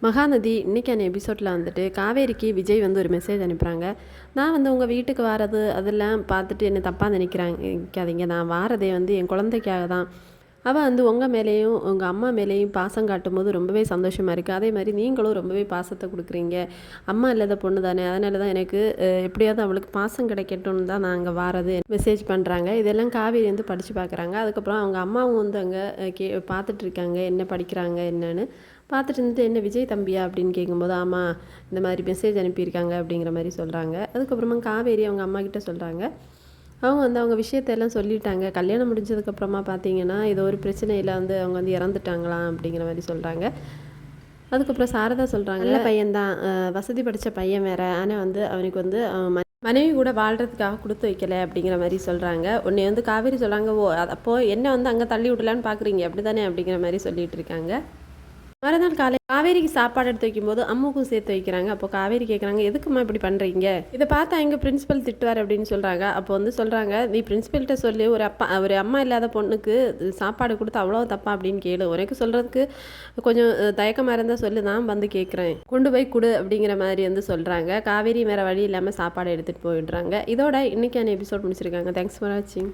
மகாநதி இன்றைக்கான எபிசோடில் வந்துட்டு காவேரிக்கு விஜய் வந்து ஒரு மெசேஜ் அனுப்புகிறாங்க. நான் வந்து உங்கள் வீட்டுக்கு வாரது அதெல்லாம் பார்த்துட்டு என்னை தப்பாக நினைக்காதீங்க. நான் வாரதே வந்து என் குழந்தைக்காக தான். அவள் வந்து உங்கள் மேலேயும் உங்கள் அம்மா மேலேயும் பாசம் காட்டும்போது ரொம்பவே சந்தோஷமாக இருக்குது. அதே மாதிரி நீங்களும் ரொம்பவே பாசத்தை கொடுக்குறீங்க. அம்மா இல்லாத பொண்ணு தானே, அதனால தான் எனக்கு எப்படியாவது அவளுக்கு பாசம் கிடைக்கட்டும்னு தான் நான் அங்கே வாரது மெசேஜ் பண்ணுறாங்க. இதெல்லாம் காவேரி வந்து படித்து பார்க்குறாங்க. அதுக்கப்புறம் அவங்க அம்மாவும் வந்து அங்கே பார்த்துட்ருக்காங்க என்ன படிக்கிறாங்க என்னன்னு பார்த்துட்டு இருந்துட்டு, என்ன விஜய் தம்பியா அப்படின்னு கேட்கும்போது, ஆமாம் இந்த மாதிரி மெசேஜ் அனுப்பியிருக்காங்க அப்படிங்கிற மாதிரி சொல்கிறாங்க. அதுக்கப்புறமா காவேரி அவங்க அம்மா கிட்ட சொல்கிறாங்க. அவங்க வந்து அவங்க விஷயத்தையெல்லாம் சொல்லிட்டாங்க. கல்யாணம் முடிஞ்சதுக்கப்புறமா பார்த்தீங்கன்னா ஏதோ ஒரு பிரச்சனையில் வந்து அவங்க வந்து இறந்துட்டாங்களாம் அப்படிங்கிற மாதிரி சொல்கிறாங்க. அதுக்கப்புறம் சாரதா சொல்கிறாங்க, நல்ல பையன்தான், வசதி படித்த பையன் வேறு, ஆனால் வந்து அவனுக்கு வந்து மனைவி கூட வாழ்கிறதுக்காக கொடுத்து வைக்கலை அப்படிங்கிற மாதிரி சொல்கிறாங்க. உன்னை வந்து காவேரி சொல்கிறாங்க, ஓ அப்போது என்ன வந்து அங்கே தள்ளி விடலான்னு பார்க்குறீங்க அப்படி தானே அப்படிங்கிற மாதிரி சொல்லிகிட்டு இருக்காங்க. மறுநாள் காலை காவேரிக்கு சாப்பாடு எடுத்து வைக்கும்போது அம்முக்கும் சேர்த்து வைக்கிறாங்க. அப்போ காவேரி கேட்குறாங்க, எதுக்குமா இப்படி பண்ணுறீங்க? இதை பார்த்தா எங்கள் பிரின்ஸிபல் திட்டுவார் அப்படின்னு சொல்கிறாங்க. அப்போ வந்து சொல்கிறாங்க, நீ பிரின்ஸிபல்கிட்ட சொல்லி ஒரு அம்மா இல்லாத பொண்ணுக்கு சாப்பாடு கொடுத்து அவ்வளோ தப்பா அப்படின்னு கேளு. உனக்கு சொல்கிறதுக்கு கொஞ்சம் தயக்கமாக இருந்தால் சொல்லி நான் வந்து கேட்குறேன், கொண்டு போய் கொடு அப்படிங்கிற மாதிரி வந்து சொல்கிறாங்க. காவேரி வேறு வழி இல்லாமல் சாப்பாடு எடுத்துகிட்டு போயிடுறாங்க. இதோட இன்றைக்கான எபிசோட் முடிச்சிருக்காங்க. தேங்க்ஸ் ஃபார் வாட்சிங்.